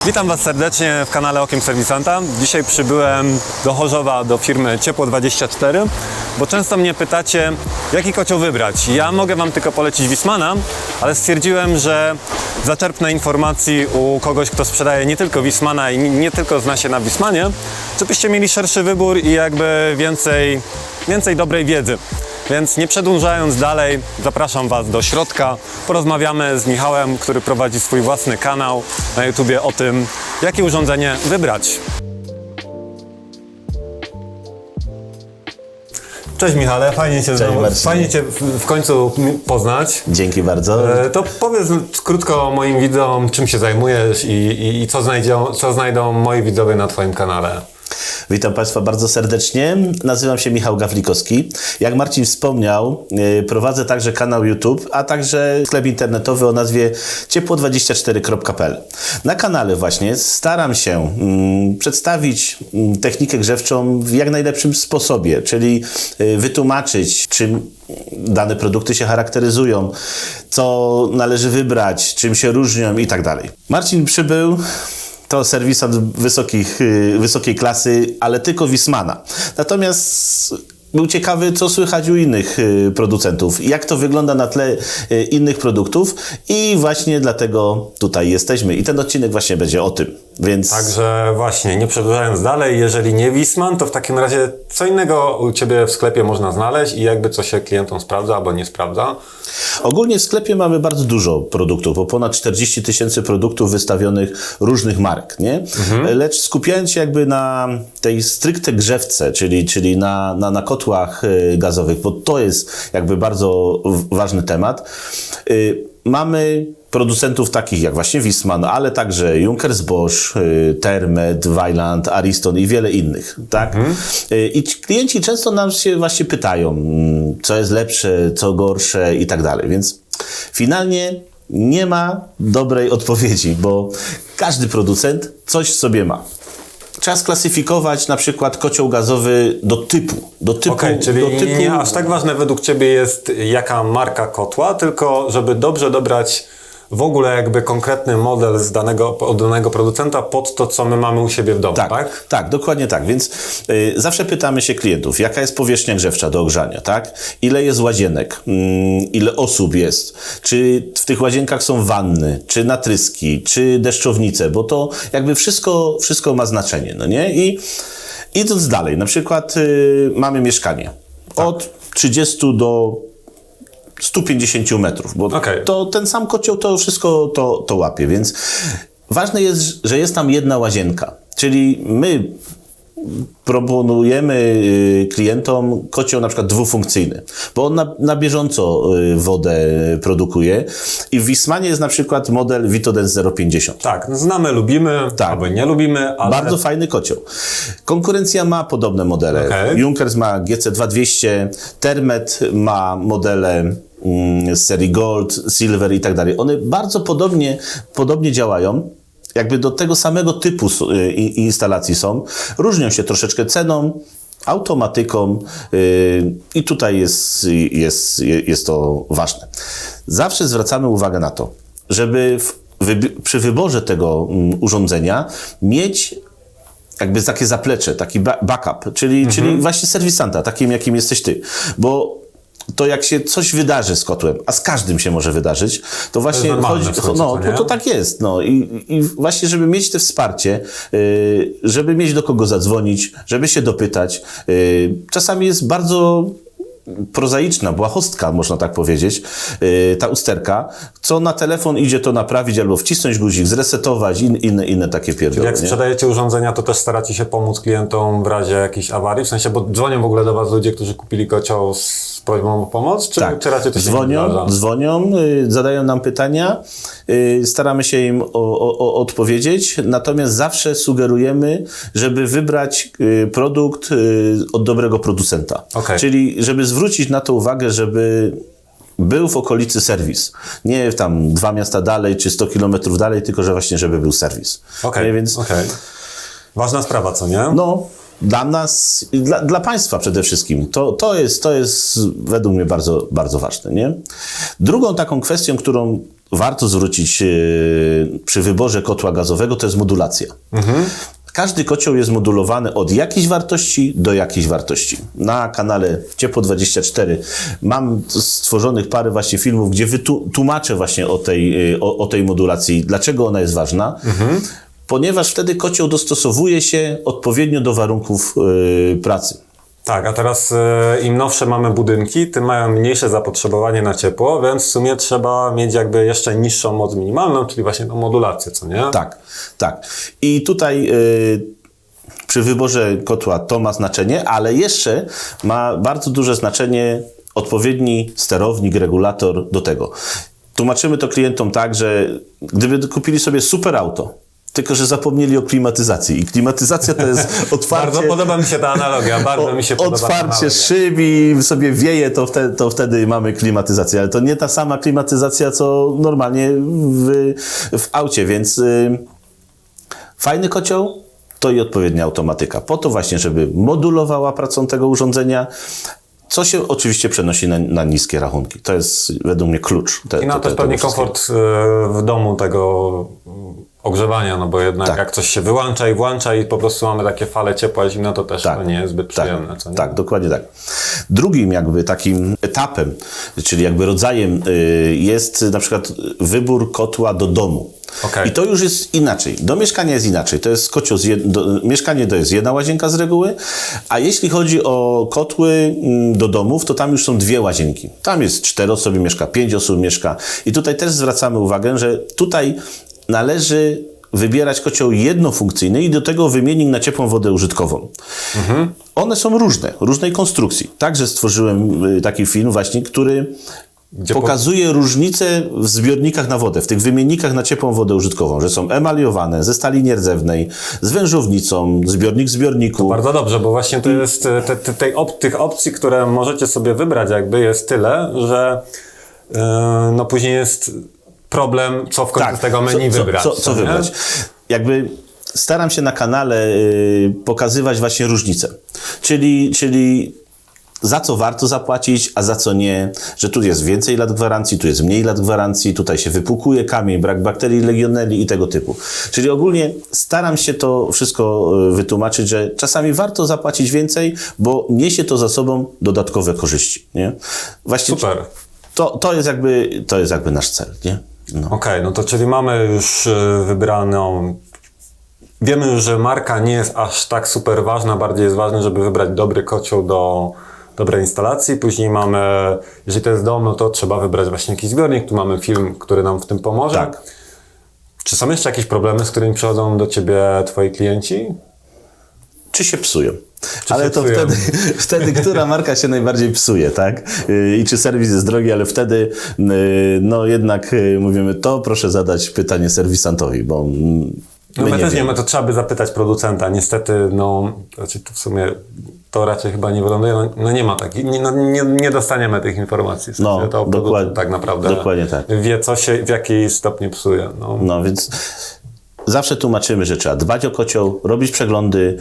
Witam Was serdecznie w kanale Okiem Serwisanta. Dzisiaj przybyłem do Chorzowa, do firmy Ciepło24, bo często mnie pytacie, jaki kocioł wybrać. Ja mogę Wam tylko polecić Wiessmana, ale stwierdziłem, że zaczerpnę informacji u kogoś, kto sprzedaje nie tylko Wiessmana i nie tylko zna się na Wiessmanie, żebyście mieli szerszy wybór i jakby więcej dobrej wiedzy. Więc nie przedłużając dalej, zapraszam Was do środka. Porozmawiamy z Michałem, który prowadzi swój własny kanał na YouTubie o tym, jakie urządzenie wybrać. Cześć Michale, fajnie Cię w końcu poznać. Dzięki bardzo. To powiedz krótko moim widzom, czym się zajmujesz i co znajdą moi widzowie na Twoim kanale. Witam Państwa bardzo serdecznie. Nazywam się Michał Gawlikowski. Jak Marcin wspomniał, prowadzę także kanał YouTube, a także sklep internetowy o nazwie ciepło24.pl. Na kanale właśnie staram się przedstawić technikę grzewczą w jak najlepszym sposobie, czyli wytłumaczyć, czym dane produkty się charakteryzują, co należy wybrać, czym się różnią i tak dalej. Marcin przybył. To serwisant wysokiej klasy, ale tylko Wiessmana. Natomiast był ciekawy, co słychać u innych producentów, jak to wygląda na tle innych produktów i właśnie dlatego tutaj jesteśmy. I ten odcinek właśnie będzie o tym. Więc... Także właśnie, nie przedłużając dalej, jeżeli nie Wiessman, to w takim razie co innego u Ciebie w sklepie można znaleźć i jakby co się klientom sprawdza albo nie sprawdza? Ogólnie w sklepie mamy bardzo dużo produktów, bo ponad 40 000 produktów wystawionych różnych marek, nie? Lecz skupiając się jakby na tej stricte grzewce, czyli na kotłach gazowych, bo to jest jakby bardzo ważny temat, mamy producentów takich jak właśnie Wiessman, ale także Junkers Bosch, Thermet, Weiland, Ariston i wiele innych, tak? I klienci często nam się właśnie pytają, co jest lepsze, co gorsze i tak dalej, więc finalnie nie ma dobrej odpowiedzi, bo każdy producent coś sobie ma. Trzeba sklasyfikować na przykład kocioł gazowy do typu. Okej, czyli nie aż tak ważne według Ciebie jest jaka marka kotła, tylko żeby dobrze dobrać w ogóle jakby konkretny model od danego producenta pod to, co my mamy u siebie w domu, tak? Tak, dokładnie tak. Więc zawsze pytamy się klientów, jaka jest powierzchnia grzewcza do ogrzania, tak? Ile jest łazienek, ile osób jest, czy w tych łazienkach są wanny, czy natryski, czy deszczownice, bo to jakby wszystko ma znaczenie, no nie? I idąc dalej, na przykład mamy mieszkanie od 30 do 150 metrów, bo to ten sam kocioł to wszystko to łapie, więc ważne jest, że jest tam jedna łazienka, czyli my proponujemy klientom kocioł na przykład dwufunkcyjny, bo on na bieżąco wodę produkuje i w Wiessmanie jest na przykład model Vitodens 050. Tak, znamy, lubimy, albo nie lubimy, ale... Bardzo fajny kocioł. Konkurencja ma podobne modele. Junkers ma GC2200, Thermet ma modele z serii Gold, Silver i tak dalej. One bardzo podobnie działają. Jakby do tego samego typu instalacji są. Różnią się troszeczkę ceną, automatyką i tutaj jest to ważne. Zawsze zwracamy uwagę na to, żeby przy wyborze tego urządzenia mieć jakby takie zaplecze, taki backup, czyli właśnie serwisanta, takim jakim jesteś ty. Bo to jak się coś wydarzy z kotłem, a z każdym się może wydarzyć, to właśnie to tak jest. No. I właśnie, żeby mieć to wsparcie, żeby mieć do kogo zadzwonić, żeby się dopytać. Czasami jest bardzo prozaiczna, błahostka, można tak powiedzieć, ta usterka, co na telefon idzie to naprawić albo wcisnąć guzik, zresetować, inne takie pierdoły. Jak sprzedajecie urządzenia, to też staracie się pomóc klientom w razie jakiejś awarii? W sensie, bo dzwonią w ogóle do Was ludzie, którzy kupili kocioł z prośbą o pomoc? Czy raczej to się dzwonią, zadają nam pytania, staramy się im odpowiedzieć, natomiast zawsze sugerujemy, żeby wybrać produkt od dobrego producenta. Czyli żeby zwrócić na to uwagę, żeby był w okolicy serwis. Nie tam 2 miasta dalej, czy 100 kilometrów dalej, tylko że właśnie, żeby był serwis. Więc... Ważna sprawa, co nie? No. dla nas, dla państwa przede wszystkim, to jest według mnie bardzo, bardzo ważne. Nie? Drugą taką kwestią, którą warto zwrócić przy wyborze kotła gazowego, to jest modulacja. Każdy kocioł jest modulowany od jakiejś wartości do jakiejś wartości. Na kanale Ciepło24 mam stworzonych parę właśnie filmów, gdzie tłumaczę właśnie o tej modulacji, dlaczego ona jest ważna. Ponieważ wtedy kocioł dostosowuje się odpowiednio do warunków pracy. Tak, a teraz im nowsze mamy budynki, tym mają mniejsze zapotrzebowanie na ciepło, więc w sumie trzeba mieć jakby jeszcze niższą moc minimalną, czyli właśnie tą modulację, co nie? Tak, tak. I tutaj przy wyborze kotła to ma znaczenie, ale jeszcze ma bardzo duże znaczenie odpowiedni sterownik, regulator do tego. Tłumaczymy to klientom tak, że gdyby kupili sobie super auto, tylko że zapomnieli o klimatyzacji. I klimatyzacja to jest otwarcie... Bardzo podoba mi się ta analogia, bardzo mi się podoba ta otwarcie analogia. szyb i sobie wieje, to wtedy mamy klimatyzację. Ale to nie ta sama klimatyzacja, co normalnie w aucie, więc fajny kocioł to i odpowiednia automatyka. Po to właśnie, żeby modulowała pracę tego urządzenia, co się oczywiście przenosi na niskie rachunki. To jest według mnie klucz. I na też pewnie komfort w domu tego ogrzewania, no bo jednak jak coś się wyłącza i włącza i po prostu mamy takie fale ciepła i zimna, to też nie jest zbyt przyjemne. Co nie? Tak, dokładnie tak. Drugim jakby takim etapem, czyli jakby rodzajem jest na przykład wybór kotła do domu. I to już jest inaczej. Do mieszkania jest inaczej. To jest kocioł mieszkanie to jest jedna łazienka z reguły, a jeśli chodzi o kotły do domów, to tam już są 2 łazienki. Tam jest 4 osoby mieszka, 5 osób mieszka. I tutaj też zwracamy uwagę, że tutaj należy wybierać kocioł jednofunkcyjny i do tego wymiennik na ciepłą wodę użytkową. One są różnej konstrukcji. Także stworzyłem taki film właśnie, który pokazuje różnice w zbiornikach na wodę, w tych wymiennikach na ciepłą wodę użytkową, że są emaliowane, ze stali nierdzewnej, z wężownicą, zbiornik w zbiorniku. To bardzo dobrze, bo właśnie to jest tych opcji, które możecie sobie wybrać jakby jest tyle, że no później jest problem, co w końcu z tego menu wybrać. Co wybrać? Jakby staram się na kanale pokazywać właśnie różnice. Czyli za co warto zapłacić, a za co nie, że tu jest więcej lat gwarancji, tu jest mniej lat gwarancji, tutaj się wypłukuje kamień, brak bakterii, legionelli i tego typu. Czyli ogólnie staram się to wszystko wytłumaczyć, że czasami warto zapłacić więcej, bo niesie to za sobą dodatkowe korzyści. Nie? Właśnie super. To jest jakby nasz cel. Nie? No. Okej, no to czyli mamy już wybraną... Wiemy już, że marka nie jest aż tak super ważna, bardziej jest ważne, żeby wybrać dobry kocioł do dobrej instalacji. Później mamy, jeżeli to jest dom, no to trzeba wybrać właśnie jakiś zbiornik. Tu mamy film, który nam w tym pomoże. Tak. Czy są jeszcze jakieś problemy, z którymi przychodzą do Ciebie Twoi klienci? Czy się psują? Ale to wtedy, która marka się najbardziej psuje, tak? I czy serwis jest drogi, ale wtedy no jednak mówimy, to proszę zadać pytanie serwisantowi, bo my też wiemy, to trzeba by zapytać producenta. Niestety, no, znaczy to w sumie to raczej chyba nie wyląduje, no nie ma takich, nie dostaniemy tych informacji. W sensie no, to dokładnie, tak naprawdę dokładnie tak. Wie, co się w jakiej stopniu psuje. No więc zawsze tłumaczymy, że trzeba dbać o kocioł, robić przeglądy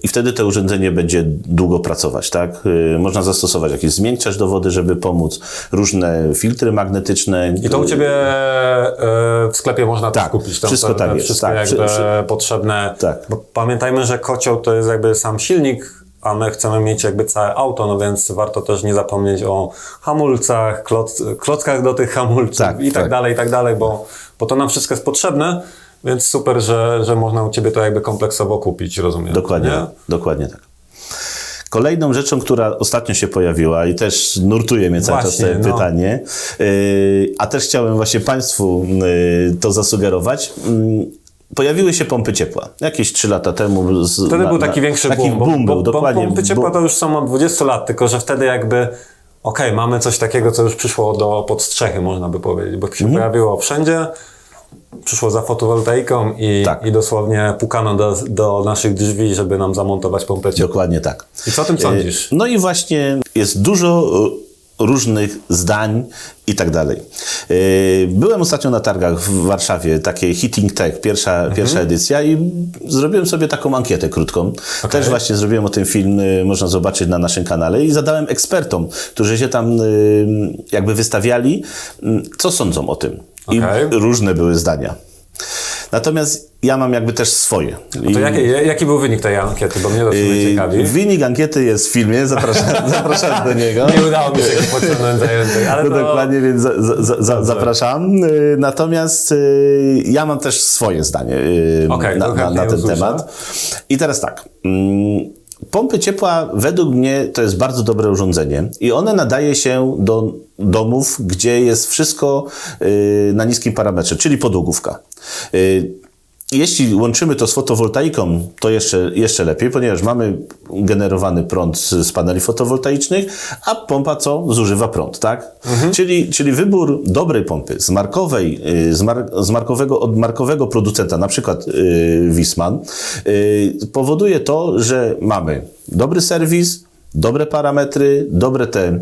i wtedy to urządzenie będzie długo pracować, tak? Można zastosować jakiś zmiękczacz do wody, żeby pomóc, różne filtry magnetyczne. I to u Ciebie w sklepie można to kupić. Tam wszystko tak jest. Wszystko tak, jakby potrzebne. Tak. Bo pamiętajmy, że kocioł to jest jakby sam silnik, a my chcemy mieć jakby całe auto, no więc warto też nie zapomnieć o hamulcach, klockach do tych hamulców i tak dalej, bo to nam wszystko jest potrzebne. Więc super, że można u Ciebie to jakby kompleksowo kupić, rozumiem. Dokładnie tak. Kolejną rzeczą, która ostatnio się pojawiła i też nurtuje mnie cały czas to pytanie, a też chciałem właśnie Państwu to zasugerować. Pojawiły się pompy ciepła. Jakieś 3 lata temu. Wtedy był taki większy boom. Dokładnie. Pompy ciepła to już są od 20 lat, tylko że wtedy jakby mamy coś takiego, co już przyszło pod strzechy, można by powiedzieć, bo się pojawiło wszędzie. Przyszło za fotowoltaiką i dosłownie pukano do naszych drzwi, żeby nam zamontować pompę ciepła. Dokładnie tak. I co o tym sądzisz? No i właśnie jest dużo różnych zdań i tak dalej. Byłem ostatnio na targach w Warszawie, takie Hitting Tech, pierwsza edycja i zrobiłem sobie taką ankietę krótką. Też właśnie zrobiłem o tym film, można zobaczyć na naszym kanale i zadałem ekspertom, którzy się tam jakby wystawiali, co sądzą o tym. I różne były zdania. Natomiast ja mam jakby też swoje. No to jaki był wynik tej ankiety, bo mnie to ciekawi. Wynik ankiety jest w filmie, zapraszam do niego. Nie udało mi się go pociągnąć zajętej, ale no to... dokładnie, więc zapraszam. Natomiast ja mam też swoje zdanie na ten temat. I teraz tak. Pompy ciepła według mnie to jest bardzo dobre urządzenie i one nadaje się do domów, gdzie jest wszystko na niskim parametrze, czyli podłogówka. Jeśli łączymy to z fotowoltaiką, to jeszcze lepiej, ponieważ mamy generowany prąd z paneli fotowoltaicznych, a pompa co? Zużywa prąd, tak? Czyli wybór dobrej pompy z markowej, od markowego producenta, na przykład Wiessmann, powoduje to, że mamy dobry serwis, dobre parametry, dobre te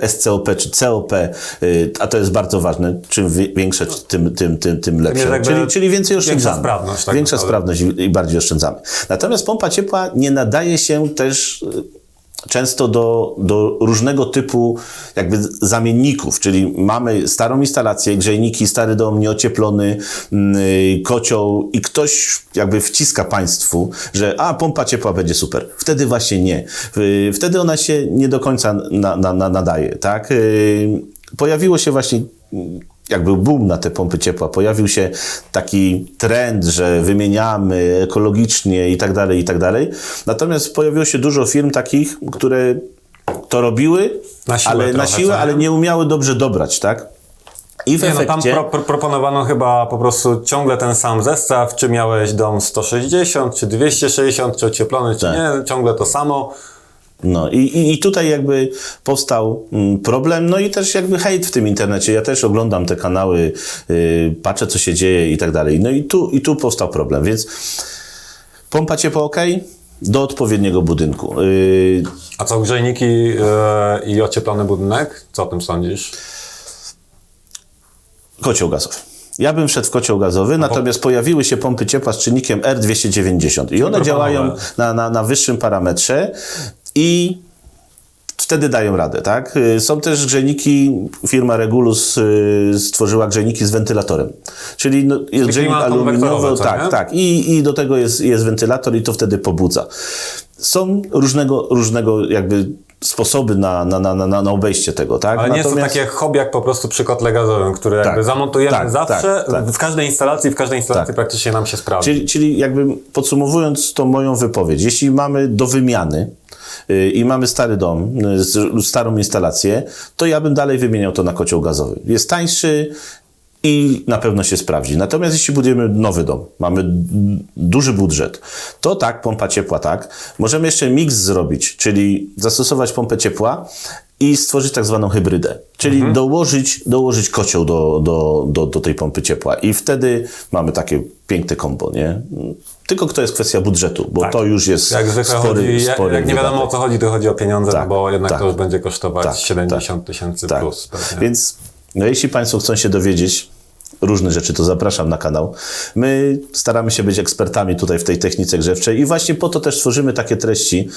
SCOP czy COP, a to jest bardzo ważne, czym większe, tym lepsze. Czyli więcej oszczędzamy. Większa sprawność i bardziej oszczędzamy. Natomiast pompa ciepła nie nadaje się też często do różnego typu jakby zamienników, czyli mamy starą instalację, grzejniki, stary dom nieocieplony, kocioł i ktoś jakby wciska państwu, że pompa ciepła będzie super. Wtedy właśnie nie. Wtedy ona się nie do końca nadaje, tak? Pojawiło się właśnie jakby boom na te pompy ciepła. Pojawił się taki trend, że wymieniamy ekologicznie i tak dalej. Natomiast pojawiło się dużo firm takich, które to robiły, na siłę, ale nie umiały dobrze dobrać, tak? I w efekcie... Tam proponowano chyba po prostu ciągle ten sam zestaw, czy miałeś dom 160, czy 260, czy ocieplony, czy nie, ciągle to samo. No i tutaj jakby powstał problem, no i też jakby hejt w tym internecie. Ja też oglądam te kanały, patrzę co się dzieje i tak dalej. No i tu powstał problem, więc pompa ciepła ok, do odpowiedniego budynku. A co grzejniki i ocieplony budynek? Co o tym sądzisz? Kocioł gazowy. Ja bym wszedł w kocioł gazowy, natomiast pojawiły się pompy ciepła z czynnikiem R290 i one działają na wyższym parametrze i wtedy dają radę, tak? Są też grzejniki, firma Regulus stworzyła grzejniki z wentylatorem. Czyli jest grzejnik aluminiowy, tak. I do tego jest wentylator i to wtedy pobudza. Są różnego jakby sposoby na obejście tego, tak? Ale nie jest to takie hobby jak po prostu przy kotle gazowym, który jakby zamontujemy zawsze, w każdej instalacji praktycznie nam się sprawdzi. Czyli jakby podsumowując tą moją wypowiedź, jeśli mamy do wymiany i mamy stary dom, starą instalację, to ja bym dalej wymieniał to na kocioł gazowy. Jest tańszy i na pewno się sprawdzi. Natomiast jeśli budujemy nowy dom, mamy duży budżet, to tak, pompa ciepła tak. Możemy jeszcze miks zrobić, czyli zastosować pompę ciepła i stworzyć tak zwaną hybrydę. Czyli dołożyć kocioł do tej pompy ciepła. I wtedy mamy takie piękne kombo, nie? Tylko to jest kwestia budżetu, bo to już jest spory jak nie wiadomo o co chodzi, to chodzi o pieniądze, bo jednak to już będzie kosztować 70 tysięcy plus. Więc jeśli Państwo chcą się dowiedzieć różne rzeczy, to zapraszam na kanał. My staramy się być ekspertami tutaj w tej technice grzewczej i właśnie po to też tworzymy takie treści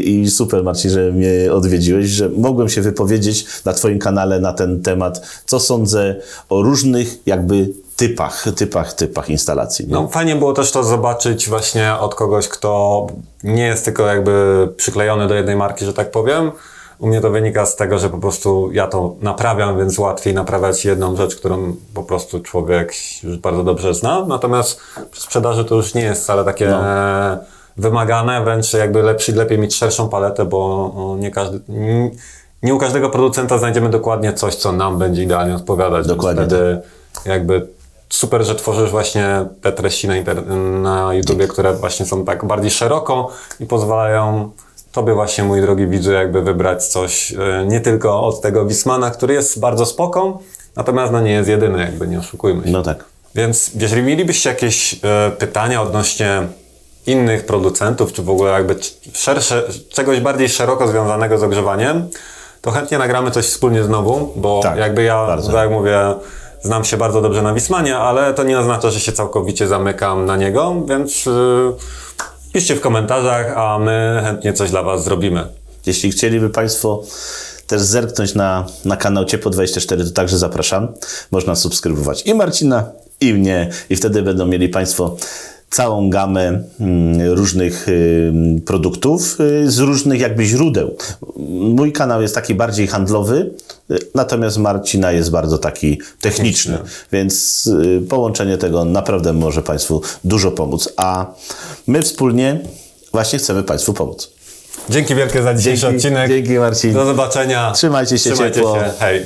i super, Marcin, że mnie odwiedziłeś, że mogłem się wypowiedzieć na Twoim kanale na ten temat, co sądzę o różnych jakby typach instalacji. Nie? No fajnie było też to zobaczyć właśnie od kogoś, kto nie jest tylko jakby przyklejony do jednej marki, że tak powiem. U mnie to wynika z tego, że po prostu ja to naprawiam, więc łatwiej naprawiać jedną rzecz, którą po prostu człowiek już bardzo dobrze zna. Natomiast przy sprzedaży to już nie jest wcale takie wymagane, wręcz jakby lepiej mieć szerszą paletę, bo nie u każdego producenta znajdziemy dokładnie coś, co nam będzie idealnie odpowiadać. Dokładnie. Wtedy jakby super, że tworzysz właśnie te treści na YouTubie, które właśnie są tak bardziej szeroko i pozwalają Tobie właśnie, mój drogi widzu, jakby wybrać coś nie tylko od tego Wiessmanna, który jest bardzo spoko, natomiast nie jest jedyny, jakby nie oszukujmy się. No tak. Więc jeżeli mielibyście jakieś pytania odnośnie innych producentów, czy w ogóle jakby czegoś bardziej szeroko związanego z ogrzewaniem, to chętnie nagramy coś wspólnie znowu, bo Tak, jakby ja, bardzo. tak jak mówię, znam się bardzo dobrze na Wismanie, ale to nie oznacza, że się całkowicie zamykam na niego, więc piszcie w komentarzach, a my chętnie coś dla Was zrobimy. Jeśli chcieliby Państwo też zerknąć na kanał Ciepło24, to także zapraszam. Można subskrybować i Marcina, i mnie, i wtedy będą mieli Państwo całą gamę różnych produktów z różnych jakby źródeł. Mój kanał jest taki bardziej handlowy, natomiast Marcina jest bardzo taki techniczny, więc połączenie tego naprawdę może Państwu dużo pomóc, a my wspólnie właśnie chcemy Państwu pomóc. Dzięki wielkie za dzisiejszy odcinek. Dzięki Marcin. Do zobaczenia. Trzymajcie się ciepło. Hej.